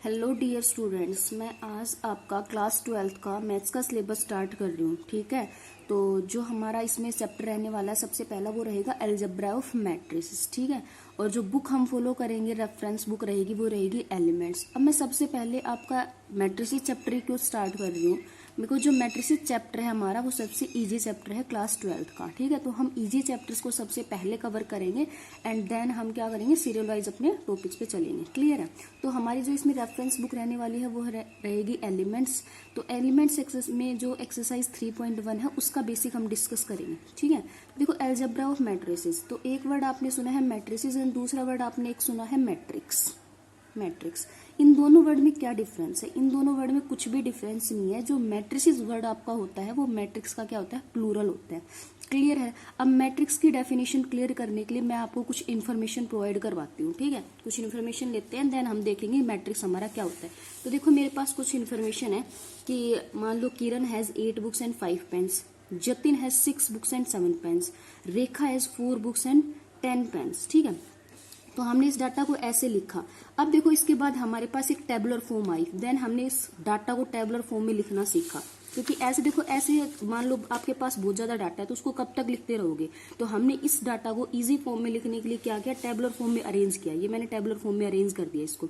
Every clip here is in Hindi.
हेलो डियर स्टूडेंट्स, मैं आज आपका क्लास 12th का मैथ्स का सिलेबस स्टार्ट कर रही हूँ। ठीक है, तो जो हमारा इसमें चैप्टर रहने वाला है सबसे पहला वो रहेगा अलजेब्रा ऑफ मैट्रिसेस। ठीक है, और जो बुक हम फॉलो करेंगे, रेफरेंस बुक रहेगी, वो रहेगी एलिमेंट्स। अब मैं सबसे पहले आपका मैट्रिसेस चैप्टर क्यों स्टार्ट कर रही हूँ, बिकॉज जो मैट्रिसेस चैप्टर है हमारा वो सबसे इजी चैप्टर है क्लास 12th का। ठीक है, तो हम इजी चैप्टर्स को सबसे पहले कवर करेंगे एंड देन हम क्या करेंगे, सीरियल वाइज अपने टॉपिक्स पे चलेंगे। क्लियर है। तो हमारी जो इसमें रेफरेंस बुक रहने वाली है वो रहेगी एलिमेंट्स। तो एलिमेंट्स में जो एक्सरसाइज 3.1 है उसका बेसिक हम डिस्कस करेंगे। ठीक है, देखो अलजेब्रा ऑफ मैट्रिसेस, तो एक वर्ड आपने सुना है मैट्रिसेस एंड दूसरा वर्ड आपने एक सुना है मैट्रिक्स। मैट्रिक्स, इन दोनों वर्ड में क्या डिफरेंस है? इन दोनों वर्ड में कुछ भी डिफरेंस नहीं है। जो मैट्रिसेस वर्ड आपका होता है वो मैट्रिक्स का क्या होता है, प्लूरल होता है। क्लियर है। अब मैट्रिक्स की डेफिनेशन क्लियर करने के लिए मैं आपको कुछ इन्फॉर्मेशन प्रोवाइड करवाती हूँ। ठीक है, कुछ इन्फॉर्मेशन लेते हैं, देन हम देखेंगे मैट्रिक्स हमारा क्या होता है। तो देखो मेरे पास कुछ इन्फॉर्मेशन है कि मान लो Kiran has 8 books and 5 pens, Jatin has 6 books and 7 pens, Rekha has 4 books and 10 pens. ठीक है, तो हमने इस डाटा को ऐसे लिखा। अब देखो इसके बाद हमारे पास एक टेबुलर फॉर्म आई, देन हमने इस डाटा को टेबुलर फॉर्म में लिखना सीखा। क्योंकि ऐसे देखो, ऐसे मान लो आपके पास बहुत ज्यादा डाटा है तो उसको कब तक लिखते रहोगे, तो हमने इस डाटा को इजी फॉर्म में लिखने के लिए क्या किया, टेबुलर फॉर्म में अरेंज किया। ये मैंने टेबुलर फॉर्म में अरेंज कर दिया इसको।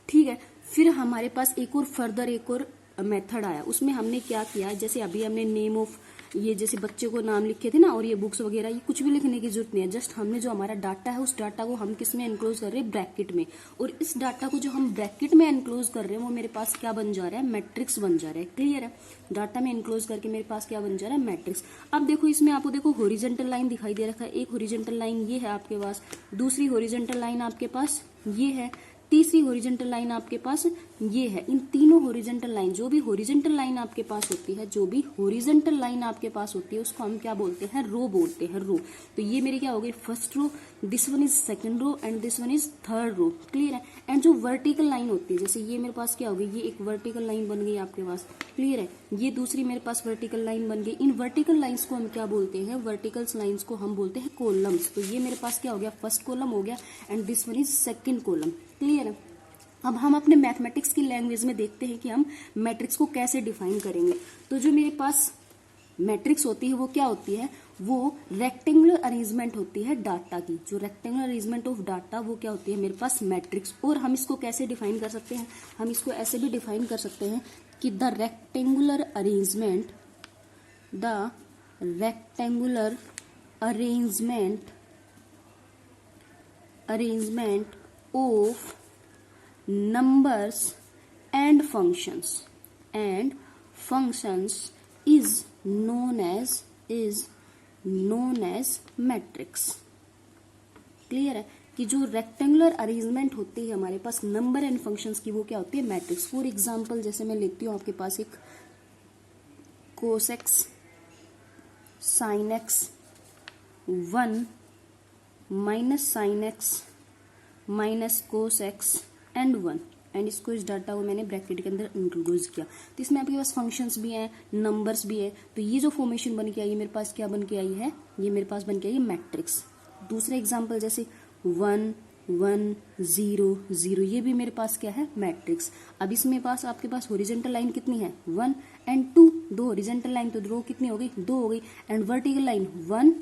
ठीक है, फिर हमारे पास एक और मेथड आया, उसमें हमने क्या किया, जैसे अभी हमने नेम ऑफ ये जैसे बच्चे को नाम लिखे थे ना, और ये बुक्स वगैरह, ये कुछ भी लिखने की जरूरत नहीं है। जस्ट हमने जो हमारा डाटा है उस डाटा को हम किस में एनक्लोज कर रहे हैं, ब्रैकेट में। और इस डाटा को जो हम ब्रैकेट में एनक्लोज कर रहे हैं वो मेरे पास क्या बन जा रहा है, मैट्रिक्स बन जा रहा है। क्लियर है। डाटा में एनक्लोज करके मेरे पास क्या बन जा रहा है, मैट्रिक्स। अब देखो इसमें आपको देखो हॉरिजॉन्टल लाइन दिखाई दे रखा है, एक हॉरिजॉन्टल लाइन ये है आपके पास, दूसरी हॉरिजॉन्टल लाइन आपके पास ये है, तीसरी हॉरिजॉन्टल लाइन आपके पास ये है। इन तीनों हॉरिजॉन्टल लाइन, जो भी हॉरिजॉन्टल लाइन आपके पास होती है, जो भी हॉरिजॉन्टल लाइन आपके पास होती है उसको हम क्या बोलते हैं, रो बोलते हैं, रो। तो ये मेरी क्या हो गई, first row, this one is second row and this one is third row. Clear है। एंड जो वर्टिकल लाइन होती है, जैसे ये मेरे पास क्या हो गई, ये एक वर्टिकल लाइन बन गई आपके पास। क्लियर है। ये दूसरी मेरे पास वर्टिकल लाइन बन गई। इन वर्टिकल लाइंस को हम क्या बोलते हैं, वर्टिकल्स लाइंस को हम बोलते हैं कॉलम्स। तो ये मेरे पास क्या हो गया, फर्स्ट कॉलम हो गया and this one is second column. Clear है। अब हम अपने मैथमेटिक्स की लैंग्वेज में देखते हैं कि हम मैट्रिक्स को कैसे डिफाइन करेंगे। तो जो मेरे पास मैट्रिक्स होती है वो क्या होती है, वो रेक्टेंगुलर अरेंजमेंट होती है डाटा की। जो रेक्टेंगुलर अरेंजमेंट ऑफ डाटा वो क्या होती है मेरे पास, मैट्रिक्स। और हम इसको कैसे डिफाइन कर सकते हैं, हम इसको ऐसे भी डिफाइन कर सकते हैं कि the rectangular arrangement of numbers and functions is known as matrix। Clear है कि जो रेक्टेंगुलर अरेंजमेंट होती है हमारे पास नंबर एंड फंक्शंस की, वो क्या होती है, मैट्रिक्स। फॉर एग्जांपल जैसे मैं लेती हूँ आपके पास एक cos x sin x 1 minus sin x minus cos x and 1, and इसको, इस डाटा को मैंने ब्रैकेट के अंदर इंक्लूड किया। तो इसमें आपके पास फंक्शंस भी हैं, नंबर्स भी है। तो ये जो फॉर्मेशन बन के आई है मेरे पास, क्या बन के आई है, ये मेरे पास बन के आई है मैट्रिक्स। दूसरा एग्जांपल जैसे 1 1 0 0, ये भी मेरे पास क्या है, मैट्रिक्स। अब इसमें पास आपके पास हॉरिजॉन्टल लाइन कितनी है, 1 एंड 2, दो हॉरिजॉन्टल लाइन, तो रो कितनी हो गई, 2 हो गई। एंड वर्टिकल लाइन 1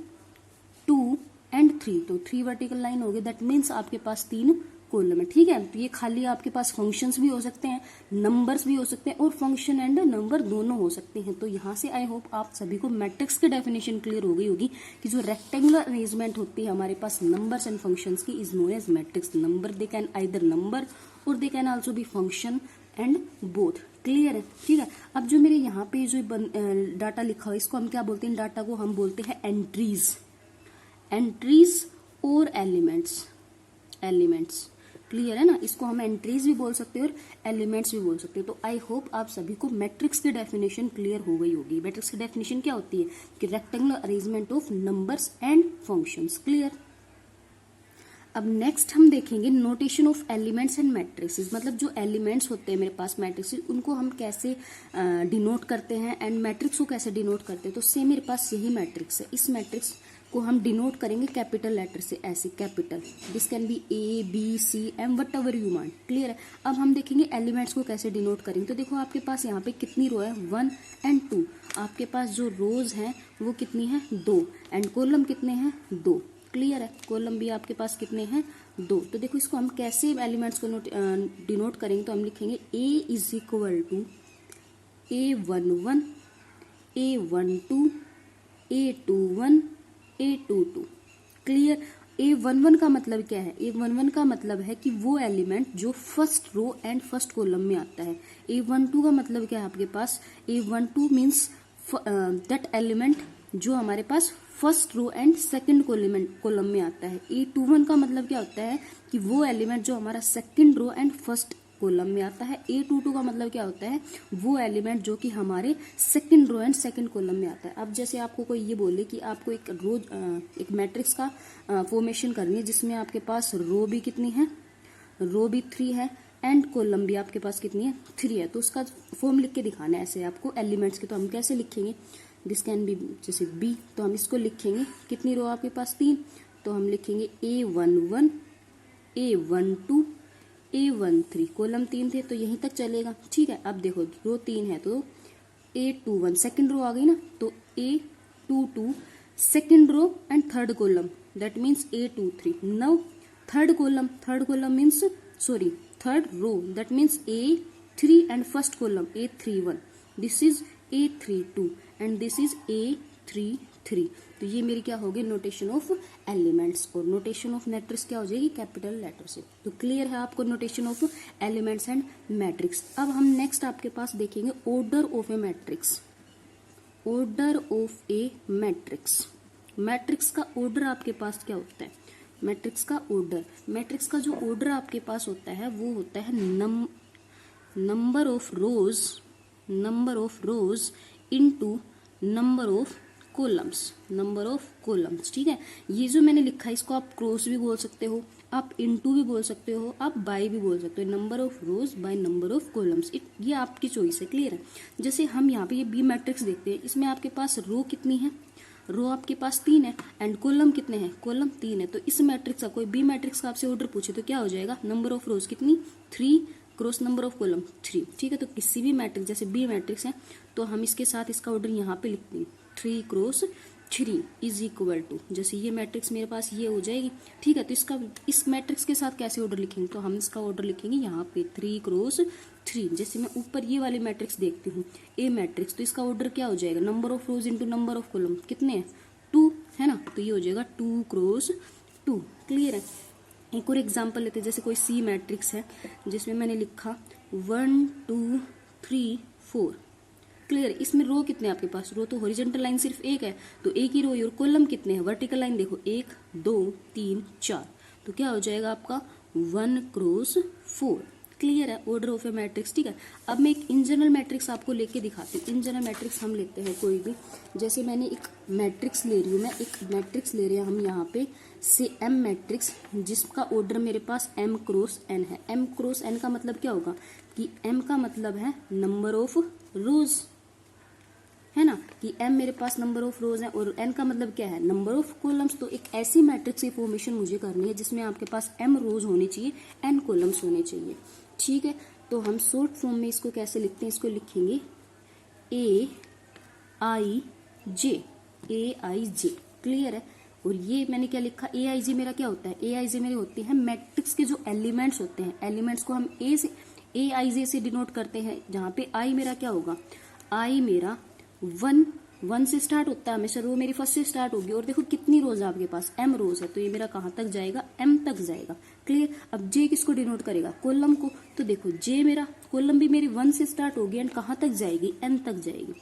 2 एंड 3, तो 3 वर्टिकल लाइन हो गई। दैट मीन्स आपके पास 3 कॉलम है। ठीक है, तो ये खाली आपके पास फंक्शंस भी हो सकते हैं, नंबर्स भी हो सकते हैं, और फंक्शन एंड नंबर दोनों हो सकते हैं। तो यहाँ से आई होप आप सभी को मैट्रिक्स की डेफिनेशन क्लियर हो गई होगी कि जो रेक्टेंगुलर अरेंजमेंट होती है हमारे पास नंबर्स एंड फंक्शंस की, is known as matrix. Number they can either number or they can also be function and both. Clear है। ठीक है। अब जो मेरे यहाँ पे जो डाटा लिखा हुआ, इसको हम क्या बोलते हैं, डाटा को हम बोलते हैं एंट्रीज और एलिमेंट्स। क्लियर है ना, इसको हम एंट्रीज भी बोल सकते हैं और एलिमेंट्स भी बोल सकते हैं। तो आई होप आप सभी को मैट्रिक्स की डेफिनेशन क्लियर हो गई होगी। मैट्रिक्स की डेफिनेशन क्या होती है कि rectangular arrangement of numbers and functions. Clear. अब नेक्स्ट हम देखेंगे notation of elements and matrix. मतलब जो एलिमेंट्स होते हैं मेरे पास मैट्रिक्स, उनको हम कैसे डिनोट करते हैं एंड मैट्रिक्स को कैसे डिनोट करते हैं। तो सेम मेरे पास यही मैट्रिक्स है। इस मैट्रिक्स को हम डिनोट करेंगे कैपिटल लेटर से, ऐसे capital. This can be A B C M whatever you want. Clear है। अब हम देखेंगे एलिमेंट्स को कैसे डिनोट करेंगे। तो देखो आपके पास यहाँ पे कितनी रो है, 1 एंड 2। आपके पास जो रोज हैं वो कितनी है, 2, एंड कॉलम कितने हैं, 2। क्लियर है। कॉलम भी आपके पास कितने हैं, 2। तो देखो इसको हम कैसे एलिमेंट्स को डिनोट करेंगे। तो हम लिखेंगे A is equal to A11 A12 A21 A22। Clear. A11 का मतलब क्या है, A11 का मतलब है कि वो एलिमेंट जो first row and first column में आता है। A12 का मतलब क्या है आपके पास, A12 मीन्स दैट एलिमेंट जो हमारे पास first row and second column में आता है। A21 का मतलब क्या होता है कि वो एलिमेंट जो हमारा second row and first column में आता है। A22 का मतलब क्या होता है, वो एलिमेंट जो कि हमारे second row and second column में आता है। अब जैसे आपको कोई ये बोले कि आपको एक मैट्रिक्स का फॉर्मेशन करनी है जिसमें आपके पास रो भी कितनी है, रो भी 3 है एंड कॉलम भी आपके पास कितनी है, 3 है। तो उसका फॉर्म लिख के दिखाना है ऐसे आपको एलिमेंट्स के। तो हम कैसे लिखेंगे, दिस कैन बी जैसे बी, तो हम इसको लिखेंगे, कितनी रो आपके पास, 3। तो हम लिखेंगे A11 A12 A13, कॉलम 3 थे तो यहीं तक चलेगा। ठीक है। अब देखो रो 3 है तो A21 सेकंड रो आ गई ना, तो A22 second row and third column, that means A23। Now third column means third row, that means A3 and first column A31। This is A32 and this is A33। तो ये मेरी क्या होगी, नोटेशन ऑफ एलिमेंट्स। और नोटेशन ऑफ मैट्रिक्स क्या हो जाएगी, कैपिटल लेटर से। तो क्लियर है आपको notation of elements and matrix. अब हम नेक्स्ट आपके पास देखेंगे order of A matrix. Order of A matrix, matrix का ऑर्डर आपके पास क्या होता है, मैट्रिक्स का ऑर्डर, मैट्रिक्स का जो ऑर्डर आपके पास होता है वो होता है number of rows into number of columns. ठीक है। ये जो मैंने लिखा है इसको आप क्रॉस भी बोल सकते हो, आप इनटू भी बोल सकते हो, आप बाय भी बोल सकते हो। Number of rose by number of columns, ये आपकी चॉइस है। क्लियर है। जैसे हम यहाँ पे ये बी मैट्रिक्स देखते हैं, इसमें आपके पास रो कितनी है, रो आपके पास 3 है एंड कॉलम कितने हैं, कॉलम 3 है। तो इस मैट्रिक्स का, कोई बी मैट्रिक्स का आपसे ऑर्डर पूछे तो क्या हो जाएगा, नंबर ऑफ रोज कितनी, 3 क्रॉस नंबर ऑफ कॉलम 3। ठीक है। तो किसी भी मैट्रिक्स, जैसे बी मैट्रिक्स है तो हम इसके साथ इसका ऑर्डर यहाँ पे लिखते हैं, 3 क्रॉस 3 इज इक्वल टू, जैसे ये मैट्रिक्स मेरे पास ये हो जाएगी। ठीक है। तो इसका इस मैट्रिक्स के साथ कैसे ऑर्डर लिखेंगे, तो हम इसका ऑर्डर लिखेंगे यहाँ पे 3 क्रॉस 3। जैसे मैं ऊपर ये वाली मैट्रिक्स देखती हूँ ए मैट्रिक्स, तो इसका ऑर्डर क्या हो जाएगा, number of rose into number of column, कितने हैं, 2 है ना। तो ये हो जाएगा 2 क्रॉस 2। क्लियर है। एक और एग्जाम्पल लेते हैं, जैसे कोई सी मैट्रिक्स है जिसमें मैंने लिखा 1 2 3 4। क्लियर। इसमें रो कितने हैं आपके पास, रो तो हॉरिजॉन्टल लाइन सिर्फ एक है तो एक ही रो है, और कॉलम कितने हैं, वर्टिकल लाइन देखो 1 2 3 4। तो क्या हो जाएगा आपका 1 क्रॉस 4। क्लियर है। Order of A matrix. ठीक है। अब मैं एक इन जनरल मैट्रिक्स आपको लेके दिखाती हूँ। इन जनरल मैट्रिक्स हम लेते हैं कोई भी, जैसे मैंने एक मैट्रिक्स ले रही हूँ, मैं एक मैट्रिक्स ले रही हूँ हम यहाँ पे से एम मैट्रिक्स, जिसका ऑर्डर मेरे पास m क्रॉस n है। m क्रॉस n का मतलब क्या होगा कि m का मतलब है नंबर ऑफ रोज, है ना, कि m मेरे पास नंबर ऑफ रोज है, और n का मतलब क्या है, नंबर ऑफ कॉलम्स। तो एक ऐसी मैट्रिक्स की फॉर्मेशन मुझे करनी है जिसमें आपके पास m रोज होनी चाहिए, n कॉलम्स होने चाहिए। ठीक है। तो हम शॉर्ट फॉर्म में इसको कैसे लिखते हैं, इसको लिखेंगे AIJ। क्लियर है। और ये मैंने क्या लिखा, AIJ मेरा क्या होता है, AIJ मेरे होते हैं मैट्रिक्स के जो एलिमेंट्स होते हैं, एलिमेंट्स को हम AIJ से डिनोट करते हैं, जहां पे I मेरा क्या होगा, I मेरा 1 से स्टार्ट होता है हमेशा, रो मेरी फर्स्ट से स्टार्ट होगी। और देखो कितनी रोज है आपके पास, m रोज है, तो ये मेरा कहां तक जाएगा, m तक जाएगा। क्लियर। अब J किसको डिनोट करेगा, कॉलम को। तो देखो J मेरा कॉलम भी मेरी 1 से स्टार्ट होगी एंड कहां तक जाएगी, n तक जाएगी।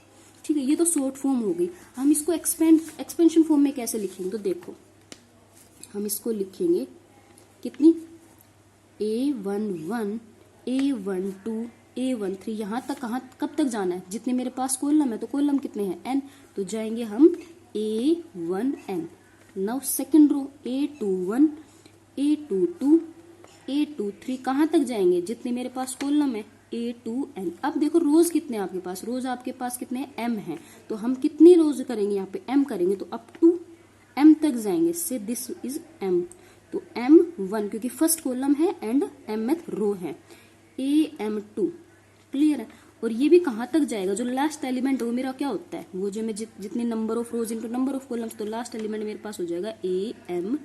ठीक है। ये तो शॉर्ट फॉर्म हो गई। हम इसको एक्सपेंशन फॉर्म में कैसे लिखेंगे, तो देखो हम इसको लिखेंगे कितनी, A11 A12 A13, यहाँ तक कब तक जाना है, जितने मेरे पास कॉलम है, तो कॉलम कितने हैं, n, तो जाएंगे हम A1n। Now second row A21 A22 A23, कहाँ तक जाएंगे, जितने मेरे पास कॉलम है, A2n। अब देखो रोज कितने हैं आपके पास, रोज आपके पास कितने हैं, m है, तो हम कितनी रोज करेंगे यहाँ पे, m करेंगे, तो अप टू m तक जाएंगे, से दिस इज m, तो m1 क्योंकि फर्स्ट कॉलम है एंड mth रो है, am2 क्लियर है। और ये भी कहाँ तक जाएगा, जो लास्ट एलिमेंट वो मेरा क्या होता है, वो जो मैं जितने number of rows into number of columns, तो लास्ट एलिमेंट मेरे पास हो जाएगा amn,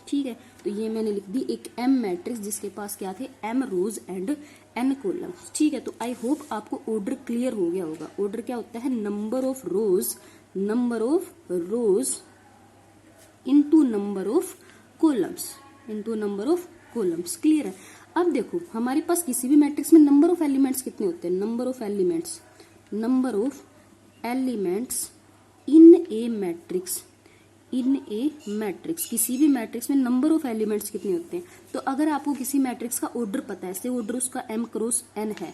ठीक है। तो ये मैंने लिख दी एक m मैट्रिक्स जिसके पास क्या थे, m rows and n columns, ठीक है। तो आई होप आपको ऑर्डर क्लियर हो गया होगा। ऑर्डर क्या होता है, number of rows into number of columns, clear है। अब देखो हमारे पास किसी भी मैट्रिक्स में नंबर ऑफ एलिमेंट्स कितने होते हैं, number of elements in A matrix, किसी भी मैट्रिक्स में नंबर ऑफ एलिमेंट्स कितने होते हैं। तो अगर आपको किसी मैट्रिक्स का ऑर्डर पता है, से ऑर्डर उसका m क्रॉस n है,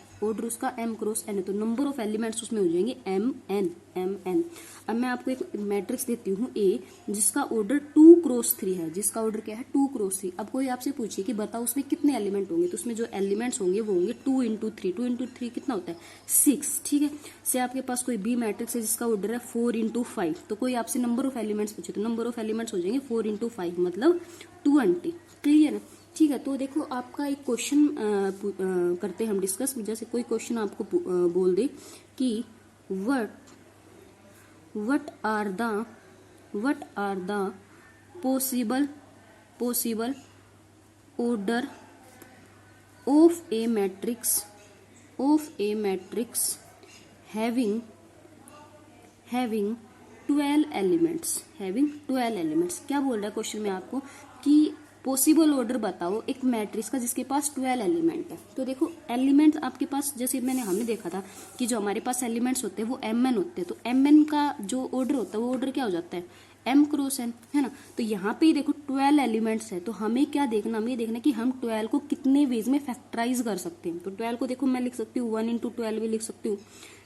तो नंबर ऑफ एलिमेंट्स उसमें हो जाएंगे mn। अब मैं आपको एक मैट्रिक्स देती हूँ A जिसका ऑर्डर 2 क्रॉस 3 है, जिसका ऑर्डर क्या है 2 क्रॉस 3। अब कोई आपसे पूछे कि बताओ उसमें कितने एलिमेंट होंगे, तो उसमें जो एलिमेंट्स होंगे वो होंगे 2 इंटू 3 कितना होता है 6, ठीक है। से आपके पास कोई B मैट्रिक्स है जिसका ऑर्डर है 4 इंटू 5, तो कोई आपसे नंबर ऑफ एलिमेंट्स पूछे तो नंबर ऑफ एलिमेंट्स हो जाएंगे 4 इंटू 5 मतलब 20, क्लियर है, ठीक है। तो देखो आपका एक क्वेश्चन करते हैं हम डिस्कस, जैसे कोई क्वेश्चन आपको बोल दे कि what are the possible order of a matrix having 12 elements, क्या बोल रहा है क्वेश्चन में आपको कि पॉसिबल ऑर्डर बताओ एक मैट्रिक्स का जिसके पास 12 एलिमेंट है। तो देखो एलिमेंट आपके पास, जैसे हमने देखा था कि जो हमारे पास एलिमेंट्स होते हैं वो mn होते हैं, तो mn का जो ऑर्डर होता है वो ऑर्डर क्या हो जाता है m क्रॉस n, है ना। तो यहाँ पे देखो 12 एलिमेंट्स है, तो हमें क्या देखना, हमें देखना कि हम 12 को कितने वेज में फैक्टराइज कर सकते हैं। तो 12 को देखो मैं लिख सकती हूँ 1 इंटू 12 भी लिख सकती हूँ,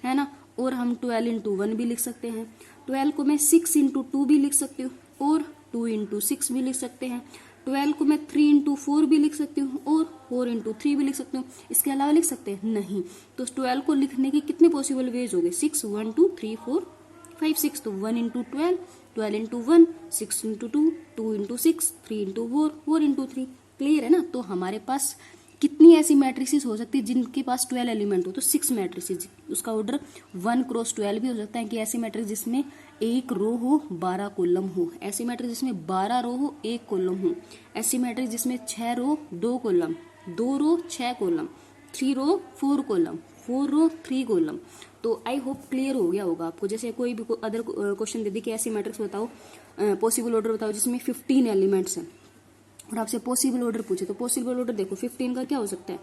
है ना, और हम 12 इंटू 1 भी लिख सकते हैं। 12 को मैं 6 इंटू 2 भी लिख सकती हूँ और 2 इंटू 6 भी लिख सकते हैं। 12 को मैं 3 इंटू 4 भी लिख सकती हूँ और 4 इंटू 3 भी लिख सकती हूँ। इसके अलावा लिख सकते हैं नहीं। तो 12 को लिखने के कितने पॉसिबल वेज हो गए, 6, 1 2 3 4 5 6, तो 1 into 12, 12 into 1, 6 into 2, 2 into 6, 3 into 4, 4 into 3, clear है ना। तो हमारे पास कितनी ऐसी मैट्रिसेस हो सकती है जिनके पास 12 एलिमेंट हो, तो 6 मैट्रिसेस। उसका ऑर्डर 1 क्रॉस 12 भी हो सकता है कि ऐसी मैट्रिक्स जिसमें 1 रो हो 12 कॉलम हो, ऐसी मैट्रिक्स जिसमें 12 रो हो 1 कॉलम हो, ऐसी मैट्रिक्स जिसमें 6 रो 2 कॉलम, 2 रो 6 कॉलम, 3 रो 4 कॉलम, 4 रो 3 कॉलम। तो आई होप क्लियर हो गया होगा आपको। जैसे कोई भी अदर क्वेश्चन दे दी कि ऐसी मैट्रिक्स बताओ, पॉसिबल ऑर्डर बताओ जिसमें 15 एलिमेंट्स हैं, और आपसे पॉसिबल ऑर्डर पूछे, तो पॉसिबल ऑर्डर देखो 15 का क्या हो सकता है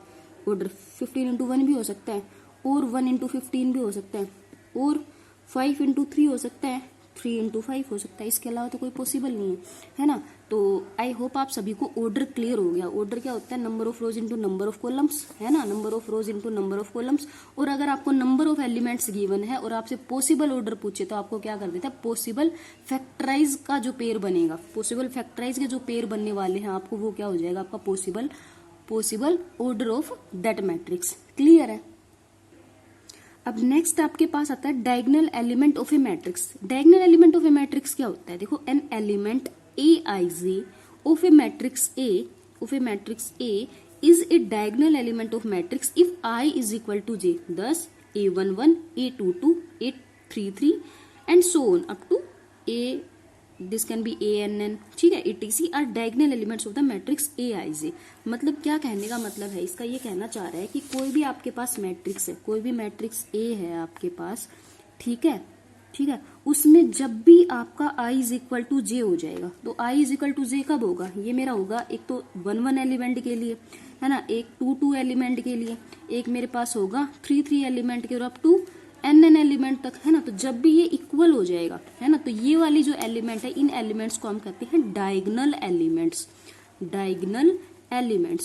ऑर्डर, 15 इंटू 1 भी हो सकता है, और 1 इंटू 15 भी हो सकता है, और 5 इंटू 3 हो सकता है, 3 इंटू 5 हो सकता है। इसके अलावा तो कोई पॉसिबल नहीं है ना। तो आई होप आप सभी को ऑर्डर क्लियर हो गया। ऑर्डर क्या होता है, number of rose into number of columns, है ना, number of rose into number of columns. और अगर आपको नंबर ऑफ एलिमेंट्स गिवन है और आपसे पॉसिबल ऑर्डर पूछे, तो आपको क्या कर देता है, पॉसिबल फैक्टराइज का जो पेयर बनेगा, पॉसिबल फैक्टराइज के जो पेयर बनने वाले हैं आपको, वो क्या हो जाएगा आपका possible order of that matrix, clear है। अब नेक्स्ट आपके पास आता है diagonal element of A matrix. Diagonal element of A matrix क्या होता है, देखो an element aij of a matrix A is a diagonal element of matrix if I is equal to j, thus a11, a22, a33 and so on up to a, this can be ann, ठीक है, etc are diagonal elements of the matrix aij। मतलब क्या कहने का मतलब है इसका, ये कहना चाह रहा है कि कोई भी आपके पास मैट्रिक्स है, कोई भी मैट्रिक्स A है आपके पास, ठीक है, उसमें जब भी आपका i इज इक्वल टू जे हो जाएगा, तो i इज इक्वल टू जे कब होगा, ये मेरा होगा एक तो 1 एलिमेंट के लिए, है ना, एक 2 एलिमेंट के लिए, एक मेरे पास होगा 3 एलिमेंट के, और अप टू n एलिमेंट तक, है ना। तो जब भी ये इक्वल हो जाएगा, है ना, तो ये वाली जो एलिमेंट है, इन एलिमेंट्स को हम कहते हैं डायगोनल एलिमेंट्स,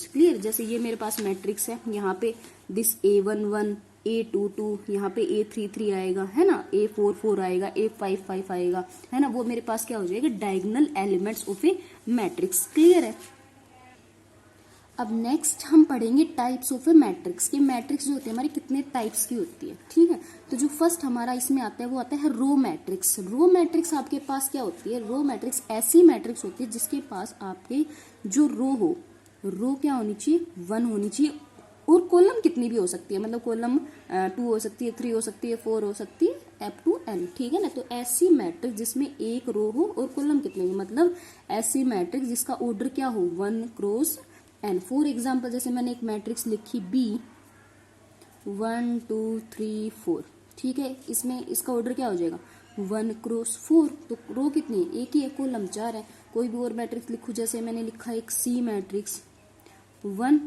क्लियर। जैसे ये मेरे पास मैट्रिक्स है, यहाँ पे दिस a11, a22, यहाँ पे a33 आएगा, है ना, a44 आएगा, a55 आएगा, है ना, वो मेरे पास क्या हो जाएगा, diagonal elements of A matrix, clear है। अब नेक्स्ट हम पढ़ेंगे टाइप्स ऑफ ए मैट्रिक्स कि मैट्रिक्स जो होती है हमारी कितने टाइप्स की होती है, ठीक है। तो जो फर्स्ट हमारा इसमें आता है वो आता है रो मैट्रिक्स। रो मैट्रिक्स आपके पास क्या होती है, रो मैट्रिक्स ऐसी मैट्रिक्स होती है जिसके पास आपके जो रो हो, रो क्या होनी चाहिए, 1 होनी चाहिए, और कॉलम कितनी भी हो सकती है, मतलब कॉलम 2 हो सकती है, 3 हो सकती है, 4 हो सकती है, अप टू n, ठीक है ना। तो ऐसी मैट्रिक्स जिसमें एक रो हो और कॉलम कितने भी, मतलब ऐसी मैट्रिक्स जिसका ऑर्डर क्या हो, 1 क्रॉस n। फॉर एग्जाम्पल जैसे मैंने एक मैट्रिक्स लिखी B 1 2 3 4, ठीक है, इसमें इसका ऑर्डर क्या हो जाएगा 1 क्रॉस 4, तो रो कितनी है, एक ही है, कॉलम 4 है। कोई भी और मैट्रिक्स लिखूं, जैसे मैंने लिखा एक C मैट्रिक्स 1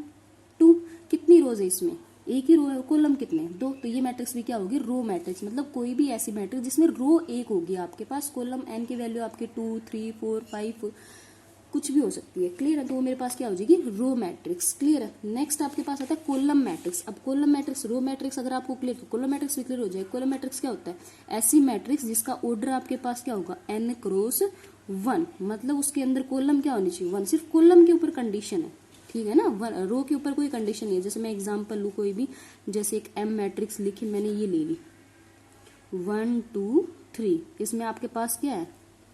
2, कितनी रोज है इसमें, एक ही रो है, कॉलम कितने, 2, तो ये मैट्रिक्स भी क्या होगी, रो मैट्रिक्स। मतलब कोई भी ऐसी मैट्रिक्स जिसमें रो एक होगी आपके पास, कॉलम n की वैल्यू आपके 2 3 4 5 कुछ भी हो सकती है, क्लियर है। तो वो मेरे पास क्या हो जाएगी, रो मैट्रिक्स, क्लियर है। नेक्स्ट आपके पास आता है कॉलम मैट्रिक्स। अब कॉलम मैट्रिक्स, रो मैट्रिक्स अगर आपको क्लियर, तो कॉलम मैट्रिक्स भी क्लियर हो जाएगा। कॉलम मैट्रिक्स क्या होता है, ऐसी मैट्रिक्स जिसका ऑर्डर आपके पास क्या होगा, n क्रॉस 1, मतलब उसके अंदर कॉलम क्या होनी चाहिए, 1, सिर्फ कॉलम के ऊपर कंडीशन है, ठीक है ना, रो के ऊपर कोई कंडीशन नहीं है। जैसे मैं एग्जांपल लूँ कोई भी, जैसे एक m मैट्रिक्स लिखी मैंने, ये ले ली 1 2 3, इसमें आपके पास क्या है,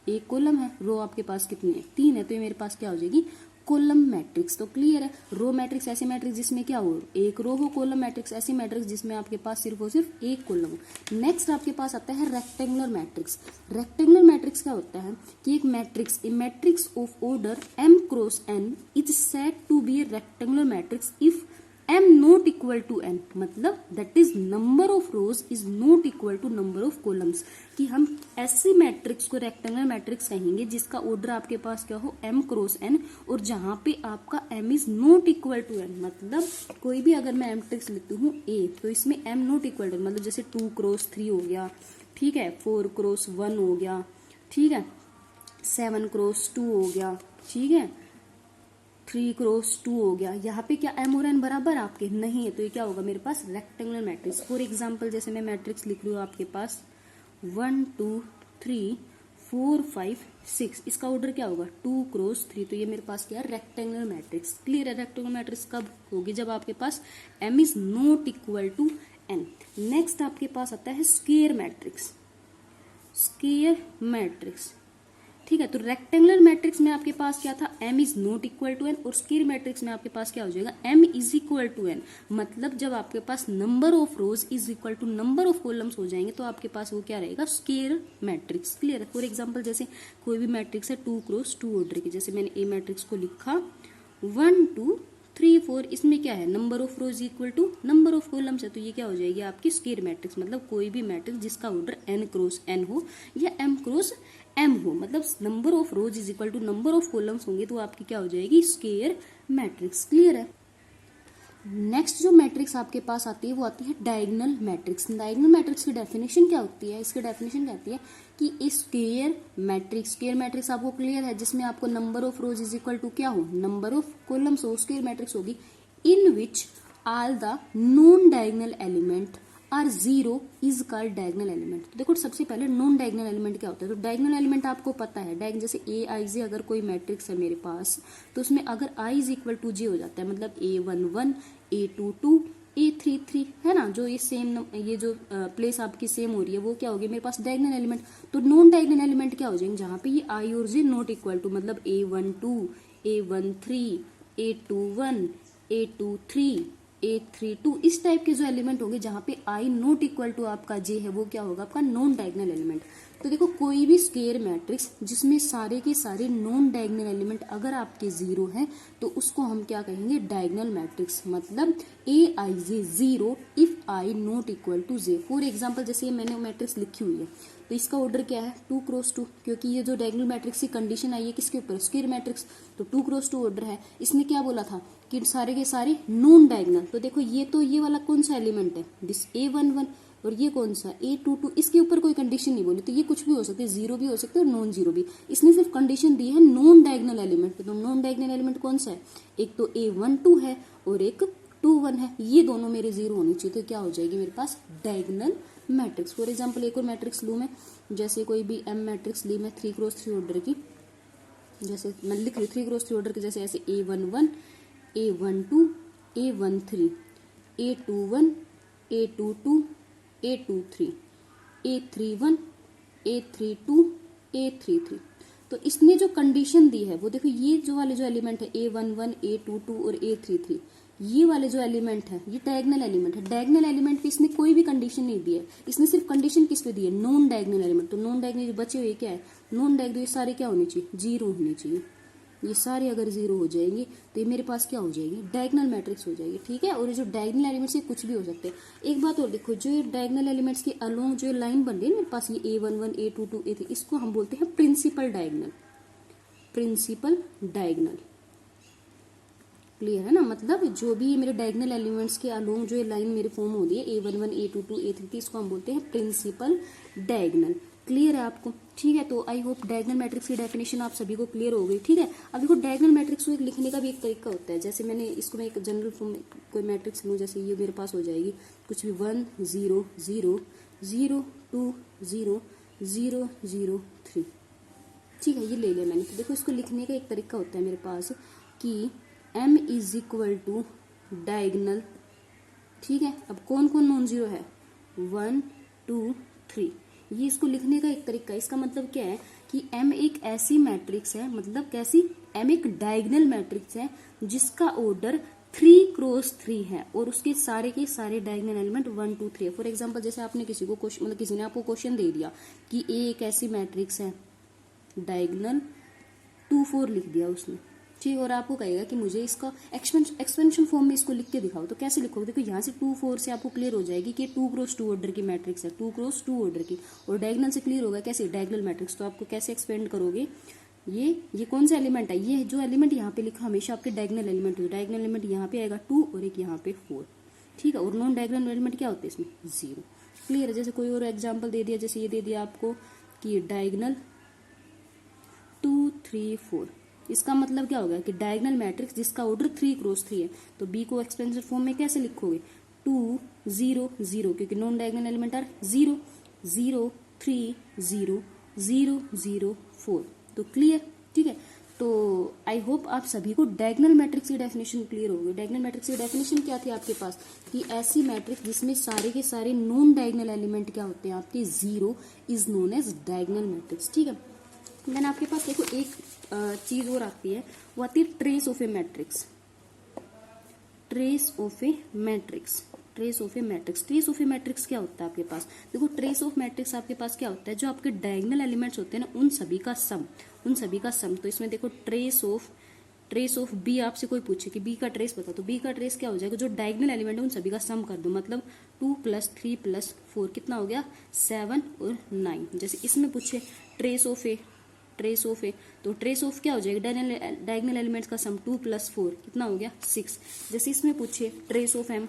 एक कॉलम है, रो आपके पास कितनी है, 3 है, तो ये मेरे पास क्या हो जाएगी, कॉलम मैट्रिक्स। तो क्लियर है, रो मैट्रिक्स ऐसी मैट्रिक्स जिसमें क्या हो, एक रो हो, कॉलम मैट्रिक्स ऐसी मैट्रिक्स जिसमें आपके पास सिर्फ और सिर्फ एक कॉलम हो। नेक्स्ट आपके पास आता है रेक्टेंगुलर मैट्रिक्स। रेक्टेंगुलर मैट्रिक्स क्या होता है कि एक matrix, a matrix of order m cross n is said to be a rectangular matrix if m not equal to n, मतलब that is number of rows is not equal to number of columns, कि हम ऐसी मैट्रिक्स को रेक्टेंगुलर मैट्रिक्स कहेंगे जिसका ऑर्डर आपके पास क्या हो, m क्रॉस n, और जहां पे आपका m is not equal to n, मतलब कोई भी अगर मैं मैट्रिक्स लिखती हूँ A, तो इसमें m नॉट इक्वल टू, मतलब जैसे 2 क्रॉस 3 हो गया, ठीक है, 4 क्रॉस 1 हो गया, ठीक है, 7 क्रॉस 2 हो गया, ठीक है, 3 क्रॉस 2 हो गया, यहाँ पे क्या m और n बराबर आपके नहीं है, तो ये क्या होगा मेरे पास रेक्टेंगुलर मैट्रिक्स। फॉर एग्जांपल जैसे मैं मैट्रिक्स लिख रही हूँ आपके पास 1 2 3 4 5 6, इसका ऑर्डर क्या होगा 2 क्रॉस 3, तो ये मेरे पास क्या है, रेक्टेंगुलर मैट्रिक्स। क्लियर है, रेक्टेंगुलर मैट्रिक्स कब होगी, जब आपके पास m is not equal to n। Next आपके पास आता है स्क्वायर मैट्रिक्स। स्क्वायर मैट्रिक्स, ठीक है, तो रेक्टेंगुलर मैट्रिक्स में आपके पास क्या था, m is not equal to n, और स्क्वायर मैट्रिक्स में आपके पास क्या हो जाएगा, m is equal to n, मतलब जब आपके पास number of rows is equal to number of columns हो जाएंगे तो आपके पास वो क्या रहेगा, स्क्वायर मैट्रिक्स। क्लियर है। फॉर एग्जांपल जैसे कोई भी मैट्रिक्स है 2 क्रॉस 2 ऑर्डर की, जैसे मैंने ए मैट्रिक्स को लिखा 1 2 3 4, इसमें क्या है, number of rows equal to number of columns है, तो ये क्या हो जाएगी आपकी स्क्वायर मैट्रिक्स, मतलब कोई भी मैट्रिक्स जिसका ऑर्डर n क्रॉस n हो या m क्रॉस m हो, मतलब number of rows is equal to number of columns होंगे तो आपकी क्या हो जाएगी, स्क्वायर मैट्रिक्स। क्लियर है। नेक्स्ट जो मैट्रिक्स आपके पास आती है वो आती है डायगोनल मैट्रिक्स। डायगोनल मैट्रिक्स की डेफिनेशन क्या होती है, इसकी डेफिनेशन क्या होती है कि स्क्वायर मैट्रिक्स, स्क्वायर मैट्रिक्स आपको क्लियर है, जिसमें आपको number of rows is equal to क्या हो, नंबर ऑफ कॉलम्स हो, स्क्वायर मैट्रिक्स होगी, in which all the non diagonal element are 0 is called diagonal element. तो देखो सबसे पहले नॉन डायगोनल एलिमेंट क्या होता है, तो डायगोनल एलिमेंट आपको पता है, डायगोनल जैसे ए आई जे अगर कोई मैट्रिक्स है मेरे पास, तो उसमें अगर आई इज इक्वल टू जे हो जाता है, मतलब A1 1 A2 2 A3 3, है ना, जो ये सेम ये जो प्लेस आपकी सेम हो रही है वो क्या होगी मेरे पास डायगोनल एलिमेंट। तो नॉन डायगोनल एलिमेंट क्या हो जाएंगे, जहां पे ये आई और जे नॉट इक्वल टू, मतलब A1 2 A1 3 A2 1 A2 3 A3 2, इस टाइप के जो एलिमेंट होंगे जहां पे आई नॉट इक्वल टू आपका जे है वो क्या होगा आपका नॉन डायगोनल एलिमेंट। तो देखो कोई भी स्क्वायर मैट्रिक्स जिसमें सारे के सारे नॉन डायगोनल एलिमेंट अगर आपके 0 हैं तो उसको हम क्या कहेंगे, डायगोनल मैट्रिक्स, मतलब A I J 0 if I not equal to J. For example जैसे ये मैंने मैट्रिक्स लिखी हुई है, तो इसका ऑर्डर क्या है 2 क्रॉस 2, क्योंकि ये जो डायगोनल मैट्रिक्स की कंडीशन आई है किसके ऊपर, स्क्वायर मैट्रिक्स, तो 2 क्रॉस 2 ऑर्डर है। इसने क्या बोला था कि सारे के सारे नॉन डायगोनल, तो देखो ये तो ये वाला कौन सा एलिमेंट है, दिस A1 1, और ये कौन सा A2 2, इसके ऊपर कोई कंडीशन नहीं बोली, तो ये कुछ भी हो सकते हैं, 0 भी हो सकते हैं और नॉन 0 भी। इसने सिर्फ कंडीशन दी है नॉन डायगोनल एलिमेंट, तो नॉन डायगोनल एलिमेंट कौन सा है, एक तो A1 2 है और एक 2 1 है, ये दोनों मेरे 0 होनी चाहिए, तो क्या हो जाएगी मेरे पास डायगोनल मैट्रिक्स। फॉर एग्जाम्पल एक और मैट्रिक्स लू मैं, जैसे कोई भी M मैट्रिक्स ली मैं 3 क्रॉस 3 ऑर्डर की, जैसे मैं लिख रही 3 क्रॉस 3 ऑर्डर की, जैसे ऐसे A1 1 A12, A13, A21, A22, A23, A31, A32, A33। तो इसने जो कंडीशन दी है वो देखो, ये जो वाले जो एलिमेंट है A11, A22 और A33, ये वाले जो एलिमेंट है ये डायगोनल एलिमेंट है। डायगोनल एलिमेंट पे इसने कोई भी कंडीशन नहीं दी है, इसने सिर्फ कंडीशन किस पे दी है, नॉन डायगोनल एलिमेंट। तो नॉन डायगोनल जो बचे हुए क्या है, नॉन डायगोनल, ये सारे क्या होने चाहिए, जीरो होने चाहिए। ये सारे अगर जीरो हो जाएंगे तो ये मेरे पास क्या हो जाएगी, डायगोनल मैट्रिक्स हो जाएगी। ठीक है, और ये जो डायगोनल एलिमेंट्स है कुछ भी हो सकते हैं। एक बात और देखो, जो ये डायगोनल एलिमेंट्स के अलोंग जो लाइन बन रही है मेरे पास, ये A11, A22, A3, इसको हम बोलते हैं principal diagonal. Principal diagonal, clear है ना। मतलब जो भी मेरे डायगोनल एलिमेंट्स के अलोंग जो लाइन मेरे फॉर्म हो रही है A11, A22, A33, इसको हम बोलते हैं प्रिंसिपल डायगोनल। क्लियर है आपको? ठीक है, तो आई होप डायगोनल मैट्रिक्स की डेफिनेशन आप सभी को क्लियर हो गई। ठीक है, अब देखो डायगोनल मैट्रिक्स को एक लिखने का भी एक तरीका होता है। जैसे मैंने इसको मैं एक जनरल फॉर्म में कोई मैट्रिक्स लूँ, जैसे ये मेरे पास हो जाएगी कुछ भी 1 0 0 0 2 0 0 0 3। ठीक है, ये ले लिया मैंने। तो देखो इसको लिखने का एक तरीका होता है मेरे पास कि m is equal to diagonal. ठीक है, अब कौन कौन नॉन जीरो है, 1 2 3। ये इसको लिखने का एक तरीका है। इसका मतलब क्या है कि m एक ऐसी मैट्रिक्स है, मतलब कैसी, m एक डायगोनल मैट्रिक्स है जिसका ऑर्डर 3 क्रॉस 3 है और उसके सारे के सारे डायगोनल एलिमेंट 1 2 3 है। फॉर एग्जांपल, जैसे आपने किसी को क्वेश्चन, मतलब किसी ने आपको क्वेश्चन दे दिया कि A एक ऐसी मैट्रिक्स है डायगोनल 2 4 लिख दिया उसने। ठीक, और आपको कहेगा कि मुझे इसका एक्सपेंशन फॉर्म में इसको लिख के दिखाओ। तो कैसे लिखोगे, देखो यहाँ से 2 4 से आपको क्लियर हो जाएगी कि 2 क्रॉस 2 ऑर्डर की मैट्रिक्स है, 2 क्रॉस 2 ऑर्डर की। और डायगोनल से क्लियर होगा कैसे, डायगोनल मैट्रिक्स। तो आपको कैसे एक्सपेंड करोगे, ये कौन सा एलिमेंट है, ये जो एलिमेंट यहाँ पे लिखा हमेशा आपके डायगोनल एलिमेंट हो। डायगोनल एलिमेंट यहाँ पे आएगा 2 और एक यहाँ पे 4। ठीक है, और नॉन डायगोनल एलिमेंट क्या होते हैं इसमें, 0। क्लियर है। जैसे कोई और एग्जाम्पल दे दिया, जैसे ये दे दिया आपको कि डायगोनल 2 3 4। इसका मतलब क्या होगा कि डायगोनल मैट्रिक्स जिसका ऑर्डर 3 क्रॉस 3 है। तो बी को एक्सपेंशन फॉर्म में कैसे लिखोगे, 2 0 0, क्योंकि नॉन डायगोनल एलिमेंट आर 0 0 3 0 0 0 4। तो क्लियर। ठीक है, तो आई होप आप सभी को डायगोनल मैट्रिक्स की डेफिनेशन क्लियर हो गई। डायगोनल मैट्रिक्स की डेफिनेशन क्या थी आपके पास, कि ऐसी मैट्रिक्स जिसमें सारे के सारे नॉन डायगोनल एलिमेंट क्या होते हैं आपके, 0 is known as diagonal matrix. ठीक है, देन आपके पास देखो एक चीज और आती है, वो आती है trace of A matrix. Trace of A matrix, trace of A matrix. Trace of A matrix क्या होता है आपके पास, देखो ट्रेस ऑफ मैट्रिक्स आपके पास क्या होता है, जो आपके डायगोनल एलिमेंट्स होते हैं ना उन सभी का सम, उन सभी का सम। तो इसमें देखो ट्रेस ऑफ बी, आपसे कोई पूछे कि बी का ट्रेस बता, तो बी का ट्रेस क्या हो जाएगा, जो डायगोनल एलिमेंट है उन सभी का सम कर दो। मतलब 2 + 3 + 4 कितना हो गया, 7 और 9। जैसे इसमें पूछे ट्रेस ऑफ ए, तो ट्रेस ऑफ क्या हो जाएगा, डायगोनल एलिमेंट्स का सम 2 + 4 कितना हो गया, 6। जैसे इसमें पूछे ट्रेस ऑफ एम,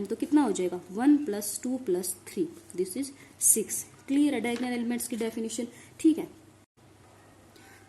तो कितना हो जाएगा, 1 + 2 + 3, दिस इज 6। क्लियर है डायगोनल एलिमेंट्स की डेफिनेशन। ठीक है,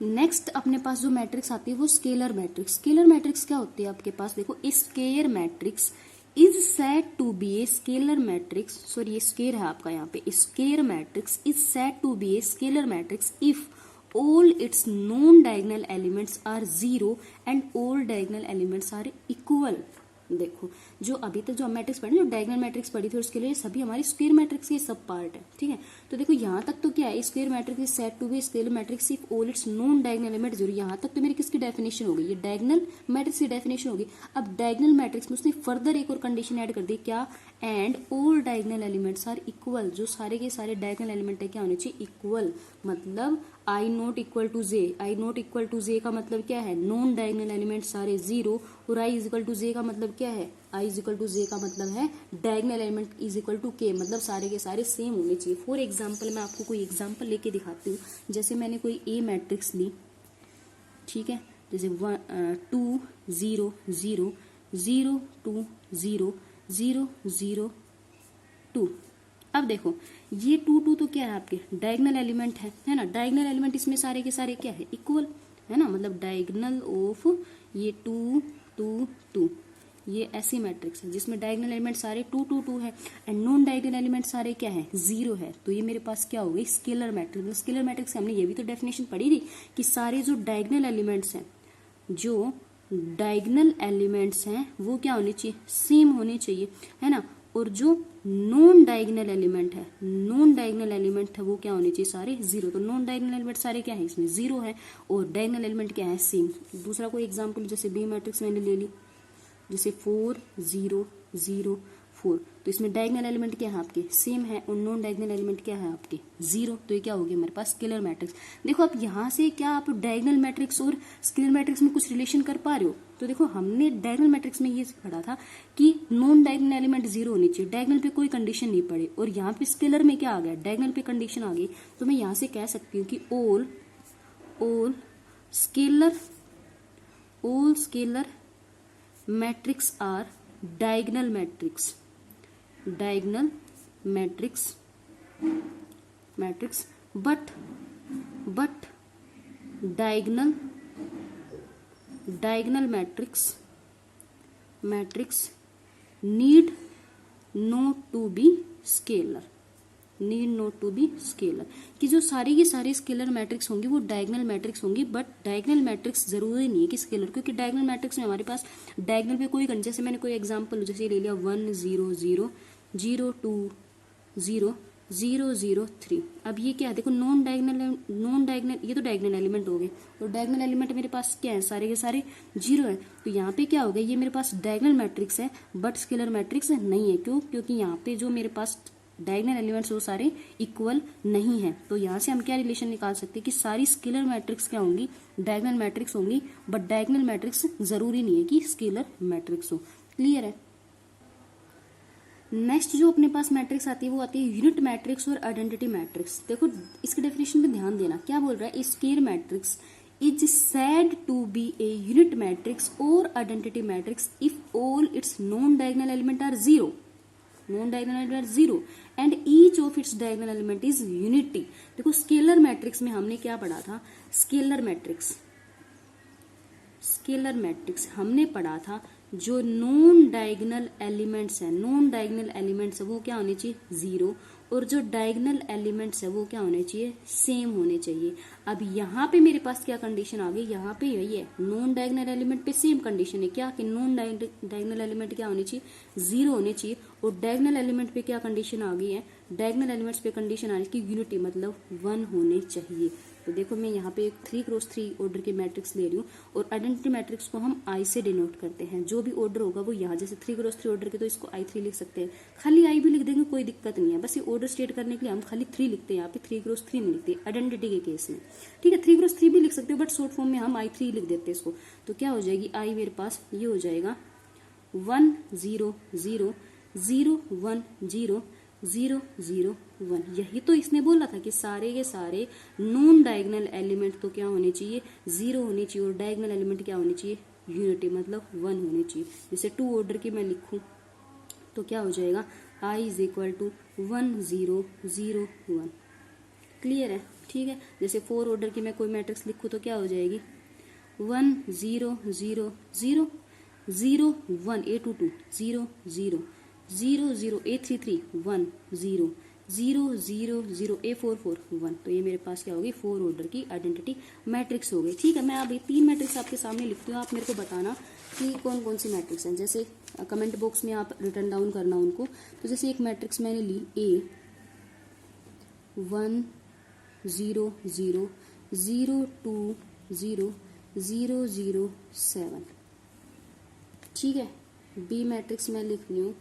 नेक्स्ट अपने पास जो मैट्रिक्स आती है वो स्केलर मैट्रिक्स। स्केलर मैट्रिक्स क्या होती है आपके पास, देखो square matrix is said to be a scalar matrix, sorry ये स्केयर है आपका यहाँ पे, square matrix is said to be a scalar matrix if all its non-diagonal elements are 0 and all diagonal elements are equal। देखो जो अभी तक जो मैट्रिक्स पढ़ी, जो डायगोनल मैट्रिक्स पढ़ी थी उसके लिए सभी हमारी स्क्वायर मैट्रिक्स के सब पार्ट है। ठीक है, तो देखो यहाँ तक तो क्या है, square matrix is said to be scalar matrix if all its non diagonal element 0। यहाँ तक तो मेरी किसकी डेफिनेशन हो गई, ये डायगोनल मैट्रिक्स की डेफिनेशन होगी। अब डायगोनल मैट्रिक्स में उसने फर्दर एक और कंडीशन ऐड कर दी, क्या, and all diagonal elements are equal. जो सारे के सारे डायगोनल एलिमेंट है क्या होने चाहिए, इक्वल। मतलब i not equal to j, i not equal to जे का मतलब क्या है, नॉन डायगोनल एलिमेंट सारे 0, और आई इज इक्वल टू जे का मतलब क्या है, आई इज इक्वल टू जे का मतलब है diagonal element is equal to K, मतलब सारे के सारे सेम होने चाहिए। फॉर एग्जाम्पल मैं आपको कोई एग्जाम्पल लेके दिखाती हूँ। जैसे मैंने कोई ए मैट्रिक्स ली, ठीक है, जैसे 2 0 0 0 2 0 0 0 2। अब देखो ये 2 2 तो क्या है आपके डायगोनल एलिमेंट है ना, डायगोनल एलिमेंट इसमें सारे के सारे क्या है, इक्वल है ना। मतलब डायगोनल ऑफ ये 2 2 2, ये ऐसी मैट्रिक्स है जिसमें डायगोनल एलिमेंट सारे 2 2 2 है एंड नॉन डायगोनल एलिमेंट सारे क्या है, 0 है। तो ये मेरे पास क्या हो गई, स्केलर मैट्रिक्स। स्केलर मैट्रिक्स हमने ये भी तो डेफिनेशन पढ़ी थी कि सारे जो डायगोनल एलिमेंट्स हैं, जो डायगोनल एलिमेंट्स हैं वो क्या होने चाहिए, सेम होने चाहिए, है ना। और जो नॉन डायगोनल एलिमेंट है, नॉन डायगोनल एलिमेंट है वो क्या होने चाहिए, सारे जीरो। तो नॉन डायगोनल एलिमेंट सारे क्या है, इसमें जीरो है, और डायगोनल एलिमेंट क्या है, सेम। दूसरा कोई एग्जांपल, जैसे बी मैट्रिक्स मैंने ले ली, जैसे 4 0 0 4, तो इसमें डायगोनल एलिमेंट क्या है आपके, सेम है, और नॉन डायगोनल एलिमेंट क्या है आपके, जीरो। तो ये क्या हो गया हमारे पास स्केलर मैट्रिक्स। देखो आप यहाँ से क्या आप डायगोनल मैट्रिक्स और स्केलर मैट्रिक्स में कुछ रिलेशन कर पा रहे हो। तो देखो हमने डायगोनल मैट्रिक्स में ये पढ़ा था कि नॉन डायगोनल एलिमेंट जीरो होनी चाहिए, डायगोनल पे कोई कंडीशन नहीं पड़े, और यहाँ पे स्केलर में क्या आ गया, डायगोनल पे कंडीशन आ गई। तो मैं यहाँ से कह सकती हूँ कि all scalar matrix are diagonal matrix, but diagonal matrix need not to be scalar, कि जो सारी की सारी स्केलर मैट्रिक्स होंगी वो डायगोनल मैट्रिक्स होंगी, बट डायगोनल मैट्रिक्स जरूरी नहीं है कि स्केलर, क्योंकि डायगोनल मैट्रिक्स में हमारे पास डायगोनल पे कोई, जैसे मैंने कोई एग्जांपल जैसे ले लिया 1 0 0 0 2 0 0 0 3, अब ये क्या है, देखो नॉन डायगोनल, ये तो डायगोनल एलिमेंट हो गए, और डायगोनल एलिमेंट मेरे पास क्या है, सारे के सारे जीरो है। तो यहाँ पे क्या हो गया, ये मेरे पास डायगोनल मैट्रिक्स है बट स्केलर मैट्रिक्स नहीं है। क्यों, क्योंकि यहाँ पे जो मेरे पास डायगोनल एलिमेंट्स वो सारे इक्वल नहीं है। तो यहाँ से हम क्या रिलेशन निकाल सकते हैं कि सारी स्केलर मैट्रिक्स क्या होंगी, डायगोनल मैट्रिक्स होंगी, बट डायगोनल मैट्रिक्स जरूरी नहीं है कि स्केलर मैट्रिक्स हो। क्लियर है। नेक्स्ट जो अपने पास मैट्रिक्स आती है वो आती है यूनिट मैट्रिक्स और आइडेंटिटी मैट्रिक्स। देखो इसके डेफिनेशन पे ध्यान देना, क्या बोल रहा है, ए scalar matrix is said to be a unit matrix or identity matrix if all its non-diagonal element are zero, and each of its diagonal element is unity। देखो स्केलर मैट्रिक्स में हमने क्या पढ़ा था, स्केलर मैट्रिक्स हमने पढ़ा था जो नॉन डायगोनल एलिमेंट्स है वो क्या होने चाहिए, जीरो, और जो डायगोनल एलिमेंट्स है वो क्या होने चाहिए, सेम होने चाहिए। अब यहाँ पे मेरे पास क्या कंडीशन आ गई, यहाँ पे यही है, नॉन डायगोनल एलिमेंट पे सेम कंडीशन है, क्या कि नॉन डायगोनल एलिमेंट क्या होने चाहिए, जीरो होने चाहिए, और डायगोनल एलिमेंट पे क्या कंडीशन आ गई है, डायगोनल एलिमेंट्स पे कंडीशन आ रही है कि यूनिटी मतलब 1 होने चाहिए। तो देखो मैं यहाँ पे एक 3x3 ऑर्डर की मैट्रिक्स ले रही हूँ, और आइडेंटिटी मैट्रिक्स को हम आई से डिनोट करते हैं, जो भी ऑर्डर होगा वो यहाँ, जैसे 3x3 ऑर्डर के तो इसको I3 लिख सकते हैं, खाली आई भी लिख देंगे कोई दिक्कत नहीं है, बस ये ऑर्डर स्टेट करने के लिए हम खाली 3 लिखते हैं, यहाँ पे 3x3 नहीं लिखते आइडेंटिटी के केस में, ठीक है। 3x3 भी लिख सकते हो बट शॉर्ट फॉर्म में हम I3 लिख देते हैं इसको। तो क्या हो जाएगी, आई मेरे पास ये हो जाएगा 1 0 0 0 1 0 0 0 1। यही तो इसने बोला था कि सारे के सारे नॉन डायगोनल एलिमेंट तो क्या होने चाहिए, जीरो होने चाहिए, और डायगोनल एलिमेंट क्या होने चाहिए, यूनिटी मतलब 1 होने चाहिए। जैसे 2 ऑर्डर की मैं लिखूं तो क्या हो जाएगा, I is equal to 1 0 0 1। Clear है, ठीक है। जैसे 4 ऑर्डर की मैं कोई मैट्रिक्स लिखूं तो क्या हो जाएगी, 1 0 0 0 0 1 A22 0 0 0 0 A33 1 0 0 0 0 A44 1। तो ये मेरे पास क्या होगी, 4 ऑर्डर की आइडेंटिटी मैट्रिक्स हो गई। ठीक है, मैं अब ये 3 मैट्रिक्स आपके सामने लिखती हूँ, आप मेरे को बताना कि कौन कौन सी मैट्रिक्स हैं। जैसे कमेंट बॉक्स में आप रिटर्न डाउन करना उनको। तो जैसे एक मैट्रिक्स मैंने ली A 1 0 0 0 2 0 0 0 7, ठीक है। बी मैट्रिक्स मैं लिख रही हूँ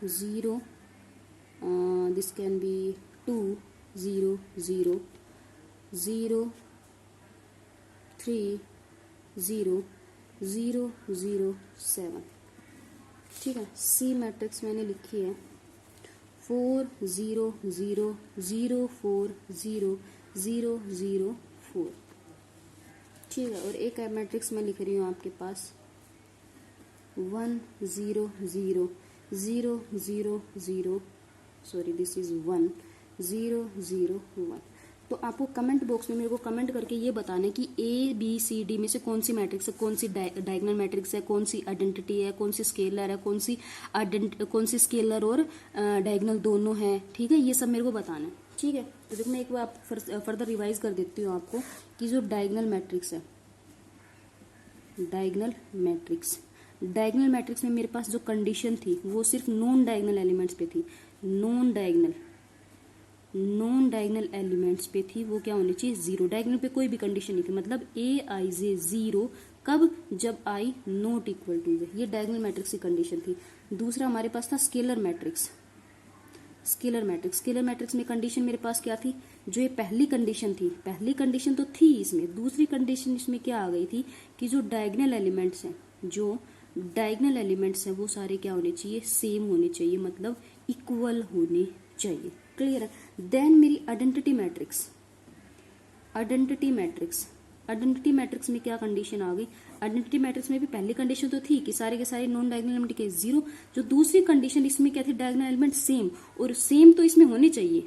0 this can be 2 0 0 0 3 0 0 0 7, ठीक है। सी मैट्रिक्स मैंने लिखी है 4 0 0 0 4 0 0 0 4, ठीक है। और एक मैट्रिक्स मैं लिख रही हूँ आपके पास 1 0 0 0 0 0, सॉरी दिस इज 1 0 0 1। तो आपको कमेंट बॉक्स में मेरे को कमेंट करके ये बताना कि A B C D में से कौन सी मैट्रिक्स है, कौन सी डायगोनल मैट्रिक्स है, कौन सी आइडेंटिटी है, कौन सी स्केलर है, कौन सी स्केलर और डायगोनल दोनों है, ठीक है। ये सब मेरे को बताना है, ठीक है। तो देखो मैं एक बार फर्दर रिवाइज कर देती हूँ आपको कि जो डायगोनल मैट्रिक्स है, डायगोनल मैट्रिक्स। डायगोनल मैट्रिक्स में मेरे पास जो कंडीशन थी वो सिर्फ नॉन डायगोनल एलिमेंट्स पे थी, नॉन डायगोनल एलिमेंट्स पे थी, वो क्या होनी चाहिए, जीरो। डायगोनल पे कोई भी कंडीशन नहीं थी, मतलब ए आई जे जीरो कब, जब आई नॉट इक्वल टू जे। ये डायगोनल मैट्रिक्स की कंडीशन थी। दूसरा हमारे पास था स्केलर मैट्रिक्स। स्केलर मैट्रिक्स में कंडीशन मेरे पास क्या थी, जो ये पहली कंडीशन थी, पहली कंडीशन तो थी इसमें, दूसरी कंडीशन इसमें क्या आ गई थी कि जो डायगोनल एलिमेंट्स हैं वो सारे क्या होने चाहिए, सेम होने चाहिए, मतलब इक्वल होने चाहिए। क्लियर है। देन मेरी आइडेंटिटी मैट्रिक्स में क्या कंडीशन आ गई, आइडेंटिटी मैट्रिक्स में भी पहली कंडीशन तो थी कि सारे के सारे नॉन डायगोनल एलिमेंट के जीरो। जो दूसरी कंडीशन इसमें क्या थी, डायगोनल एलिमेंट सेम, और सेम तो इसमें होने चाहिए,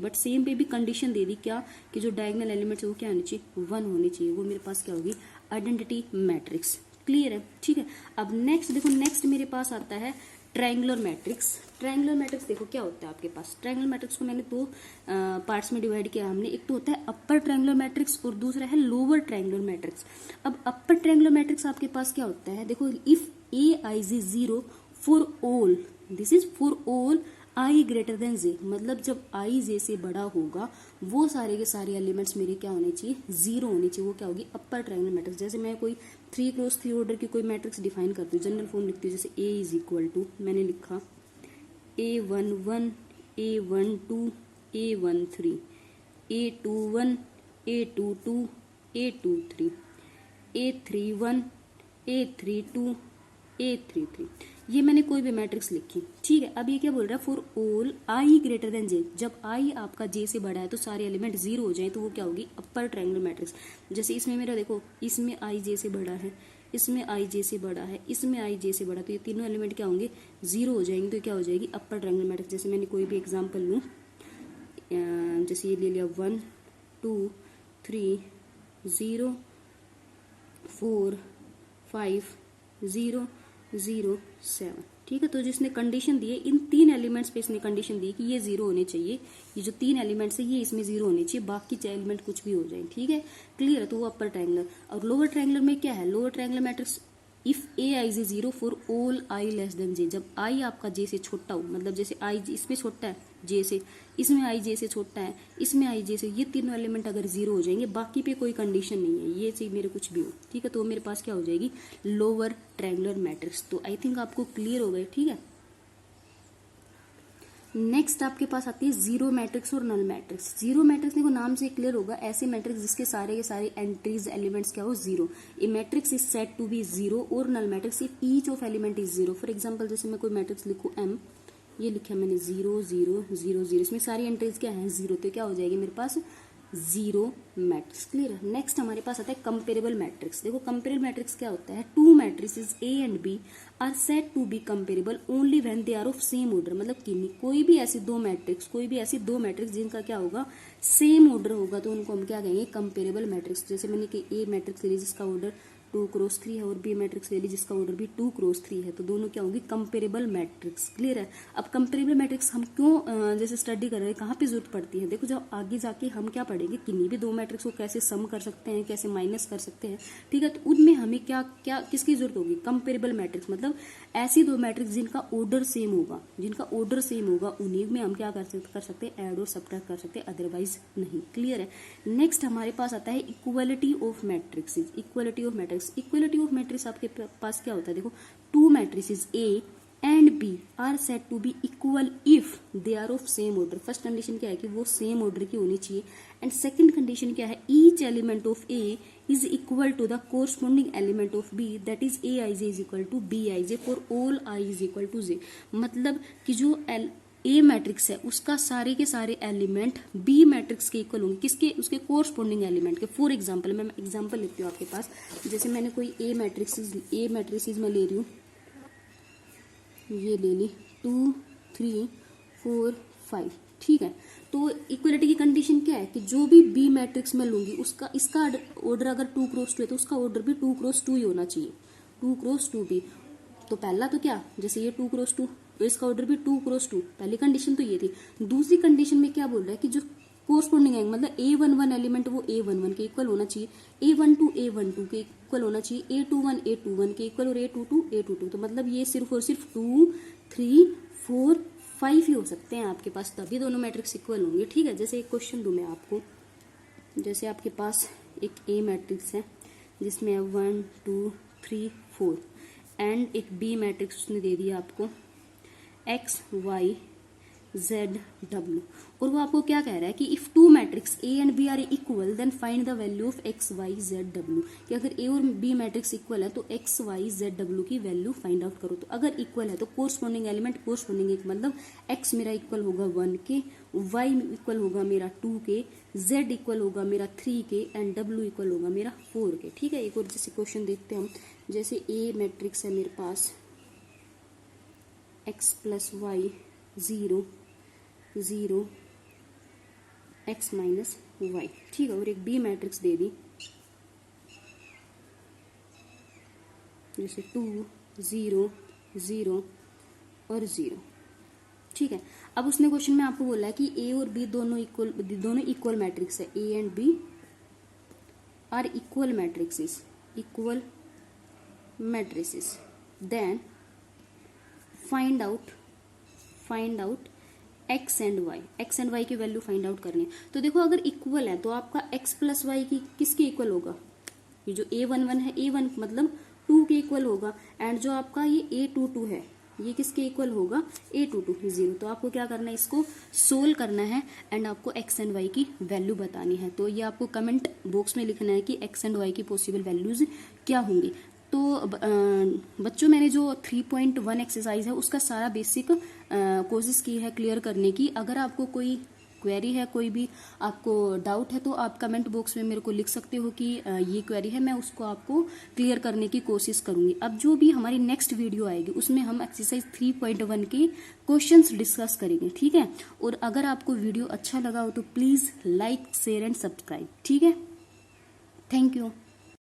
बट सेम पे भी कंडीशन दे दी क्या, कि जो डायगोनल एलिमेंट्स वो क्या होने चाहिए, 1 होने चाहिए। वो मेरे पास क्या होगी, आइडेंटिटी मैट्रिक्स। क्लियर है, ठीक है। अब नेक्स्ट देखो, नेक्स्ट मेरे पास आता है ट्रायंगुलर मैट्रिक्स देखो क्या होता है आपके पास। ट्रायंगुलर मैट्रिक्स को मैंने दो पार्ट्स में डिवाइड किया हमने, एक तो होता है अपर ट्रायंगुलर मैट्रिक्स और दूसरा है लोअर ट्रायंगुलर मैट्रिक्स। अब अपर ट्रायंगुलर मैट्रिक्स आपके पास क्या होता है, देखो, if a I j zero for all, this is for all i greater than j, मतलब जब आई जे से बड़ा होगा वो सारे के सारे एलिमेंट्स मेरे क्या होने चाहिए, जीरो होने चाहिए। वो क्या होगी, अपर ट्रायंगुलर मैट्रिक्स। जैसे मैं कोई 3x3 ऑर्डर की कोई मैट्रिक्स डिफाइन करती हूँ, जनरल फॉर्म लिखती हूँ, जैसे A इज इक्वल टू, मैंने लिखा A11 A12 A13 A21 A22 A23 A31 A32 A33, ये मैंने कोई भी मैट्रिक्स लिखी, ठीक है। अब ये क्या बोल रहा है, for all i greater than j, जब आई आपका जे से बड़ा है तो सारे एलिमेंट जीरो हो जाए, तो वो क्या होगी, अपर ट्रायंगुलर मैट्रिक्स। जैसे इसमें मेरा देखो, इसमें आई जे से बड़ा है, इसमें आई जे से बड़ा है, इसमें आई जे से बड़ा, तो ये तीनों एलिमेंट क्या होंगे, जीरो हो जाएंगे, तो क्या हो जाएगी, अपर ट्रायंगुलर मैट्रिक्स। जैसे मैंने कोई भी एग्जाम्पल लूँ, जैसे ये ले लिया 1 2 3 0 4 5 0 0 7, ठीक है। तो जिसने कंडीशन दी है, इन तीन एलिमेंट्स पे इसने कंडीशन दी कि ये जीरो होने चाहिए, ये जो तीन एलिमेंट्स है ये इसमें जीरो होने चाहिए, बाकी चाहे एलिमेंट कुछ भी हो जाए, ठीक है। क्लियर है, तो वो अपर ट्रायंगुलर। और लोअर ट्रायंगुलर में क्या है, lower triangular matrix if a I j zero for all i less than j, जब आई आपका जे से छोटा हो, मतलब जैसे आई इसमें छोटा है जे से, इसमें आई जे से छोटा है, इसमें आई जे से, ये तीनों एलिमेंट अगर जीरो हो जाएंगे, बाकी पे कोई कंडीशन नहीं है, ये चीज मेरे कुछ भी हो, ठीक है, तो मेरे पास क्या हो जाएगी, लोअर ट्रायंगुलर मैट्रिक्स। तो आई थिंक आपको क्लियर हो गए, ठीक है। नेक्स्ट आपके पास आती है जीरो मैट्रिक्स और नल मैट्रिक्स। जीरो मैट्रिक्स देखो नाम से क्लियर होगा, ऐसे मैट्रिक्स जिसके सारे के सारे एंट्रीज एलिमेंट्स क्या हो, zero. A matrix is said to be zero, और null matrix if each of element is zero. For example जैसे मैं कोई मैट्रिक्स लिखूं एम, ये लिखा मैंने 0 0 0 0, इसमें सारी एंट्रीज क्या है, जीरो, तो क्या हो जाएगी मेरे पास, जीरो मैट्रिक्स। क्लियर है। नेक्स्ट हमारे पास आता है कंपेरेबल मैट्रिक्स। देखो कंपेरेबल मैट्रिक्स क्या होता है, two matrices A and B are said to be comparable only when they are of same order, मतलब कि कोई भी ऐसी दो मैट्रिक्स जिनका क्या होगा, सेम ऑर्डर होगा, तो उनको हम क्या कहेंगे, कंपेरेबल मैट्रिक्स। जैसे मैंने कि ए मैट्रिक्स ले ली जिसका ऑर्डर 2x3 है, और बी मैट्रिक्स ले ली जिसका ऑर्डर भी 2x3 है, तो दोनों क्या होंगी, कंपेरेबल मैट्रिक्स। क्लियर है। अब कंपेरेबल मैट्रिक्स हम क्यों जैसे स्टडी कर रहे हैं, कहाँ पे जरूरत पड़ती है, देखो जब आगे जाके हम क्या पढ़ेंगे, किन्हीं भी दो मैट्रिक्स को कैसे सम कर सकते हैं, कैसे माइनस कर सकते हैं, ठीक है, तो उनमें हमें क्या क्या किसकी जरूरत होगी, कंपेरेबल मैट्रिक्स, मतलब ऐसी दो मैट्रिक्स जिनका ऑर्डर सेम होगा, उन्हीं में हम क्या कर सकते हैं, ऐड और सब्ट्रैक्ट कर सकते हैं, अदरवाइज नहीं। क्लियर है। नेक्स्ट हमारे पास आता है equality of matrix. Equality of matrix आपके पास क्या होता है, देखो two matrices A and B are said to be equal if they are of same order. First condition क्या है कि वो सेम ऑर्डर की होनी चाहिए, एंड सेकंड कंडीशन क्या है, each element of a is equal to the corresponding element of b, that is a I j is equal to b i j for all i is equal to j. मतलब कि जो ए मैट्रिक्स है उसका सारे के सारे एलिमेंट बी मैट्रिक्स के इक्वल होंगे, किसके, उसके कोरस्पॉन्डिंग एलिमेंट के। फॉर एग्जांपल मैं एग्जांपल लेती हूँ आपके पास, जैसे मैंने कोई ए मैट्रिक्स में ले रही हूँ, ये ले ली 2 3 4 5, ठीक है। तो इक्वलिटी की कंडीशन क्या है कि जो भी बी मैट्रिक्स में लूंगी उसका इसका ऑर्डर अगर 2x2 है तो उसका ऑर्डर भी 2x2 ही होना चाहिए, 2x2 भी। तो पहला तो क्या, जैसे ये 2x2 तो इसका ऑर्डर भी 2x2, पहली कंडीशन तो ये थी। दूसरी कंडीशन में क्या बोल रहा है कि जो कोरस्पोंडिंग एंगल मतलब A11 एलिमेंट वो A11 के इक्वल होना चाहिए, A12 A12 के इक्वल होना चाहिए, A21 A21 के इक्वल और A22 A22। तो मतलब ये सिर्फ और सिर्फ 2 3 4 5 ही हो सकते हैं आपके पास, तभी दोनों मैट्रिक्स इक्वल होंगे। ठीक है, जैसे एक क्वेश्चन दूं मैं आपको, जैसे आपके पास एक A मैट्रिक्स है जिसमें 1 2 3 4 एंड एक B मैट्रिक्स उसने दे दिया आपको X Y Z W, और वो आपको क्या कह रहा है कि if two matrix A and B are equal then find the value of X Y Z W, कि अगर A और B मैट्रिक्स इक्वल है तो X Y Z W की वैल्यू फाइंड आउट करो। तो अगर इक्वल है तो कोरस्पोंडिंग एलिमेंट कोरस्पोंडिंग एक मतलब X मेरा इक्वल होगा 1 के, Y इक्वल होगा मेरा 2 के, Z इक्वल होगा मेरा 3 के एंड W इक्वल होगा मेरा 4 के। ठीक है, एक और जैसे क्वेश्चन देखते हैं हम, जैसे A मैट्रिक्स है मेरे पास X plus Y 0 0 X minus Y. ठीक है, और एक B मैट्रिक्स दे दी जैसे 2 0 0 और 0। ठीक है, अब उसने क्वेश्चन में आपको बोला है कि A और B दोनों इक्वल मैट्रिक्स है, A and B are equal matrices then find out X and Y की वैल्यू फाइंड आउट करनी है। तो देखो अगर इक्वल है तो आपका X प्लस वाई की किसके इक्वल होगा, ये जो A11 है A1 मतलब 2 के इक्वल होगा, एंड जो आपका ये A22 है ये किसके इक्वल होगा, A22 0। तो आपको क्या करना है, इसको सोल्व करना है एंड आपको X एंड Y की वैल्यू बतानी है। तो ये आपको कमेंट बॉक्स में लिखना है कि X एंड Y की पॉसिबल वैल्यूज क्या होंगी। तो बच्चों मैंने जो 3.1 एक्सरसाइज है उसका सारा बेसिक कोशिश की है क्लियर करने की। अगर आपको कोई क्वेरी है, कोई भी आपको डाउट है तो आप कमेंट बॉक्स में मेरे को लिख सकते हो कि ये क्वेरी है, मैं उसको आपको क्लियर करने की कोशिश करूंगी। अब जो भी हमारी नेक्स्ट वीडियो आएगी उसमें हम एक्सरसाइज 3.1 के क्वेश्चंस डिस्कस करेंगे। ठीक है, और अगर आपको वीडियो अच्छा लगा हो तो please like share and subscribe. ठीक है, थैंक यू।